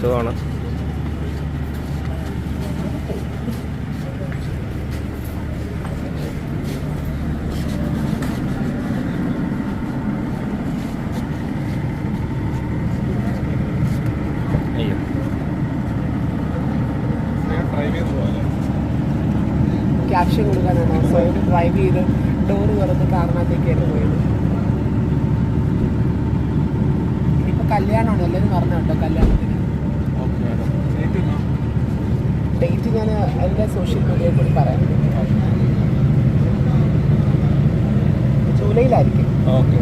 സുഖമാണ്. അയ്യോ ക്യാപ്ഷൻ കൊടുക്കാനാണ് സ്വയം ഡ്രൈവ് ചെയ്ത് ഡോറ് തുറന്ന് കാറിനകത്തേക്കായിരുന്നു പോയത്. ഇനിയിപ്പോൾ കല്യാണമാണ്, എല്ലാവരും പറഞ്ഞു കേട്ടോ കല്യാണത്തിന്. ഡേറ്റ് ഞാൻ എൻ്റെ സോഷ്യൽ മീഡിയയിൽ കൂടി പറയാം. ജൂലൈയിലായിരിക്കും. ഓക്കെ.